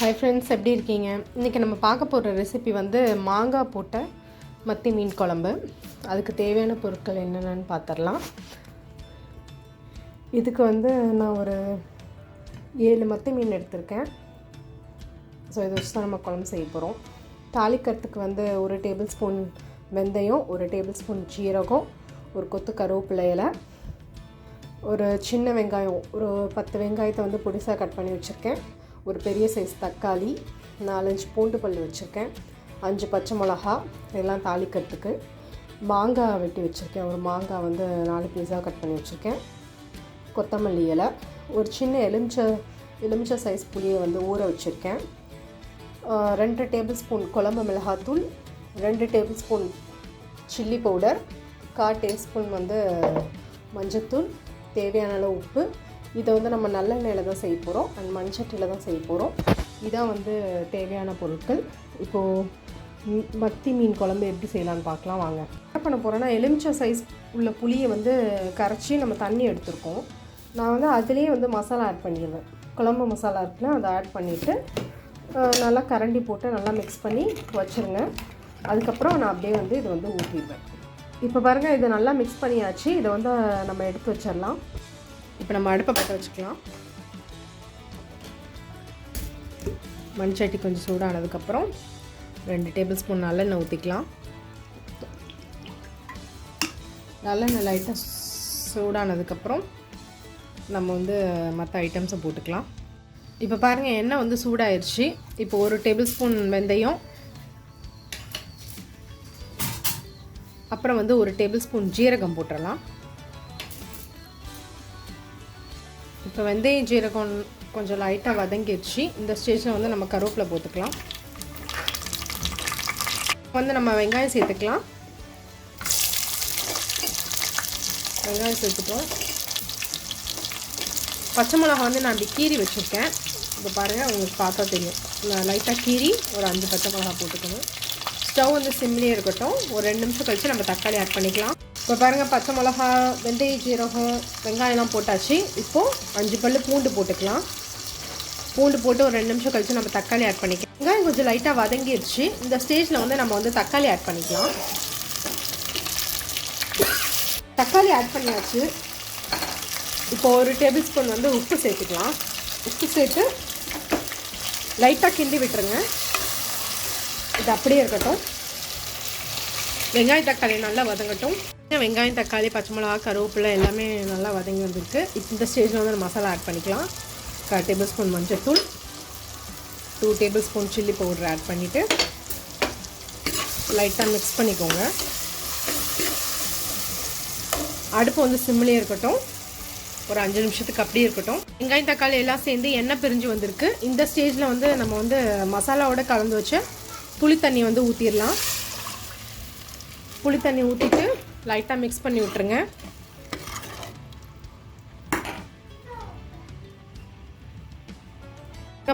Hi friends, எப்படி இருக்கீங்க? இன்றைக்கி நம்ம பார்க்க போகிற ரெசிபி வந்து மாங்காய் போட்ட மத்தி மீன் குழம்பு. அதுக்கு தேவையான பொருட்கள் என்னென்னு பார்த்துடலாம். இதுக்கு வந்து நான் ஒரு 7 மத்தி மீன் எடுத்திருக்கேன். ஸோ இதை வச்சு தான் நம்ம குழம்பு செய்ய போகிறோம். தாளிக்கிறதுக்கு வந்து 1 டேபிள் ஸ்பூன் வெந்தயம், 1 டேபிள் ஸ்பூன் ஜீரகம், ஒரு கொத்து கருவேப்பிலை இலை, ஒரு சின்ன வெங்காயம், ஒரு 10 வெங்காயத்தை வந்து பொடிசாக கட் பண்ணி வச்சுருக்கேன், ஒரு பெரிய சைஸ் தக்காளி, 4-5 பூண்டு பல் வச்சுருக்கேன், 5 பச்சை மிளகா, இதெல்லாம் தாளிக்கிறதுக்கு. மாங்காய் வெட்டி வச்சுருக்கேன், ஒரு மாங்காய் வந்து 4 பீஸாக கட் பண்ணி வச்சுருக்கேன், கொத்தமல்லி இலை, ஒரு சின்ன எலுமிச்சை சைஸ் புளியை வந்து ஊற வச்சுருக்கேன், 2 டேபிள் ஸ்பூன் குழம்பு மிளகாத்தூள், 2 tablespoon chilli powder, 1/4 teaspoon வந்து மஞ்சத்தூள், தேவையான அளவு உப்பு. இதை வந்து நம்ம நல்லெண்ணெயில் தான் செய்ய போகிறோம் அண்ட் மண்சட்டியில் தான் செய்ய போகிறோம். இதான் வந்து தேவையான பொருட்கள். இப்போது மத்தி மீன் குழம்பு எப்படி செய்யலான்னு பார்க்கலாம் வாங்க. என்ன பண்ண போகிறேன்னா, எலுமிச்சை சைஸ் உள்ள புளியை வந்து கரைச்சி நம்ம தண்ணி எடுத்துருக்கோம். நான் வந்து அதுலேயே வந்து மசாலா ஆட் பண்ணிடுவேன். குழம்பு மசாலா இருக்குன்னா அதை ஆட் பண்ணிவிட்டு நல்லா கரண்டி போட்டு நல்லா மிக்ஸ் பண்ணி வச்சுருங்க. அதுக்கப்புறம் நான் அப்படியே வந்து இதை வந்து ஊற்றிடுவேன். இப்போ பாருங்கள், இதை நல்லா மிக்ஸ் பண்ணியாச்சு. இதை வந்து நம்ம எடுத்து வச்சிடலாம். இப்போ நம்ம அடுப்பை பற்ற வச்சுக்கலாம். மண் சட்டி கொஞ்சம் சூடானதுக்கப்புறம் 2 டேபிள் ஸ்பூன் நல்லெண்ணெய் ஊற்றிக்கலாம். நல்லெண்ணெய் லைட்டாக சூடானதுக்கப்புறம் நம்ம வந்து மற்ற ஐட்டம்ஸை போட்டுக்கலாம். இப்போ பாருங்கள், எண்ணெய் வந்து சூடாயிருச்சு. இப்போ 1 டேபிள் ஸ்பூன் வெந்தயம், அப்புறம் வந்து 1 டேபிள் ஸ்பூன் ஜீரகம் போட்டுடலாம். இப்போ வெந்தயம் ஜீரகம் கொஞ்சம் லைட்டாக வதங்கிடுச்சு. இந்த ஸ்டேஜில் வந்து நம்ம கருவேப்பிலை போட்டுக்கலாம். வந்து நம்ம வெங்காயம் சேர்த்துக்கலாம். வெங்காயம் சேர்த்துட்டோம். பச்சை மிளகா வந்து நான் அப்படி கீரி வச்சுருக்கேன். இப்போ பாருங்கள், உங்களுக்கு பார்த்தா தெரியும். நான் லைட்டாக கீரி ஒரு 5 பச்சை மிளகா போட்டுக்கணும். ஸ்டவ் வந்து சிம்லேயே இருக்கட்டும். ஒரு 2 நிமிஷம் கழித்து நம்ம தக்காளி ஆட் பண்ணிக்கலாம். இப்போ பாருங்கள், பச்சை மிளகா, வெந்தய ஜீரகம், வெங்காயம்லாம் போட்டாச்சு. இப்போது 5 பல் பூண்டு போட்டுக்கலாம். பூண்டு போட்டு ஒரு 2 நிமிஷம் கழித்து நம்ம தக்காளி ஆட் பண்ணிக்கலாம். வெங்காயம் கொஞ்சம் லைட்டாக வதங்கிடுச்சு. இந்த ஸ்டேஜில் வந்து நம்ம வந்து தக்காளி ஆட் பண்ணிக்கலாம். தக்காளி ஆட் பண்ணியாச்சு. இப்போ 1 டேபிள் ஸ்பூன் வந்து உப்பு சேர்த்துக்கலாம். உப்பு சேர்த்து லைட்டாக கிண்டி விட்டுருங்க. இது அப்படியே இருக்கட்டும். வெங்காயம் தக்காளி நல்லா வதங்கட்டும். வெங்காயம் தக்காளி பச்சை மிளகா கருவேப்பிலை எல்லாமே நல்லா வதங்கி வந்துருக்கு. இந்த ஸ்டேஜில் வந்து நம்ம மசாலா ஆட் பண்ணிக்கலாம். 1/4 டேபிள் ஸ்பூன் மஞ்சத்தூள், 2 tablespoon chilli powder add பண்ணிவிட்டு லைட்டாக மிக்ஸ் பண்ணிக்கோங்க. அடுப்பு வந்து சிம்மிலே இருக்கட்டும். ஒரு 5 நிமிஷத்துக்கு அப்படியே இருக்கட்டும். வெங்காயம் தக்காளி எல்லாம் சேர்ந்து எண்ணெய் பிரிஞ்சு வந்திருக்கு. இந்த ஸ்டேஜில் வந்து நம்ம வந்து மசாலாவோட கலந்து வச்ச புளி தண்ணி வந்து ஊற்றிடலாம். புளி தண்ணி ஊற்றிட்டு லைட்டாக மிக்ஸ் பண்ணி விட்டுருங்க.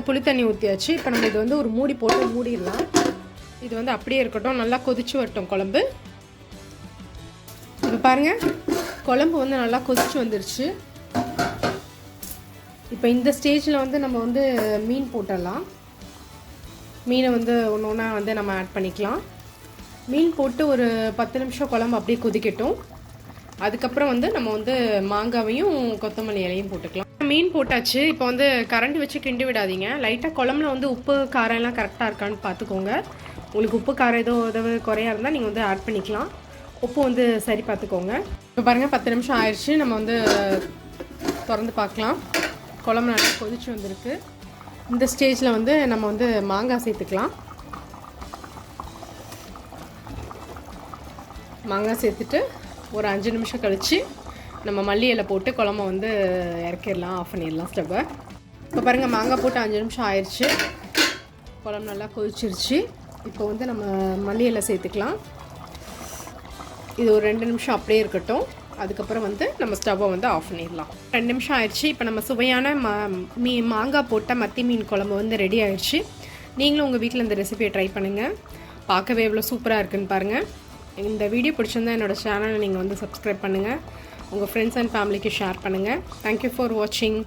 புளி தண்ணி ஊற்றியாச்சு. இப்போ நம்ம இது வந்து ஒரு மூடி போட்டு மூடிடலாம். இது வந்து அப்படியே இருக்கட்டும். நல்லா கொதிச்சு வரட்டும் குழம்பு. இப்போ பாருங்கள், குழம்பு வந்து நல்லா கொதிச்சு வந்துருச்சு. இப்போ இந்த ஸ்டேஜில் வந்து நம்ம வந்து மீன் போட்டுடலாம். மீனை வந்து ஒன்று ஒன்றா வந்து நம்ம ஆட் பண்ணிக்கலாம். மீன் போட்டு ஒரு 10 நிமிஷம் குழம்பு அப்படியே கொதிக்கட்டும். அதுக்கப்புறம் வந்து நம்ம வந்து மாங்காவையும் கொத்தமல்லி இலையும் போட்டுக்கலாம். மீன் போட்டாச்சு. இப்போ வந்து கரண்டி வச்சு கிண்டி விடாதீங்க. லைட்டாக குழம்புல வந்து உப்பு காரம் எல்லாம் கரெக்டாக இருக்கான்னு பார்த்துக்கோங்க. உங்களுக்கு உப்பு காரம் ஏதாவது குறையாக இருந்தால் நீங்கள் வந்து ஆட் பண்ணிக்கலாம். உப்பு வந்து சரி பார்த்துக்கோங்க. இப்போ பாருங்கள், 10 நிமிஷம் ஆயிடுச்சு. நம்ம வந்து திறந்து பார்க்கலாம். குழம்பு நல்லா கொதிச்சு வந்திருக்கு. இந்த ஸ்டேஜில் வந்து நம்ம வந்து மாங்காய் சேர்த்துக்கலாம். மாங்காய் சேர்த்துட்டு ஒரு 5 நிமிஷம் கழித்து நம்ம மல்லி இலை போட்டு குழம்பு வந்து இறக்கிடலாம். ஆஃப் பண்ணிடலாம் ஸ்டவ்வை. இப்போ பாருங்கள், மாங்காய் போட்டு 5 நிமிஷம் ஆயிடுச்சு. குழம்பு நல்லா கொதிச்சிருச்சு. இப்போ வந்து நம்ம மல்லி இலை சேர்த்துக்கலாம். இது ஒரு 2 நிமிஷம் அப்படியே இருக்கட்டும். அதுக்கப்புறம் வந்து நம்ம ஸ்டவ்வை வந்து ஆஃப் பண்ணிடலாம். 2 நிமிஷம் ஆயிடுச்சு. இப்போ நம்ம சுவையான மாங்காய் போட்ட மத்தி மீன் குழம்பு வந்து ரெடி ஆயிடுச்சு. நீங்களும் உங்கள் வீட்டில் இந்த ரெசிபியை ட்ரை பண்ணுங்கள். பார்க்கவே எவ்வளோ சூப்பராக இருக்குன்னு பாருங்கள். இந்த வீடியோ பிடிச்சிருந்தா என்னோடய சேனலை நீங்கள் வந்து சப்ஸ்கிரைப் பண்ணுங்கள். உங்கள் ஃப்ரெண்ட்ஸ் அண்ட் ஃபேமிலிக்கு ஷேர் பண்ணுங்கள். தேங்க்யூ ஃபார் வாட்சிங்.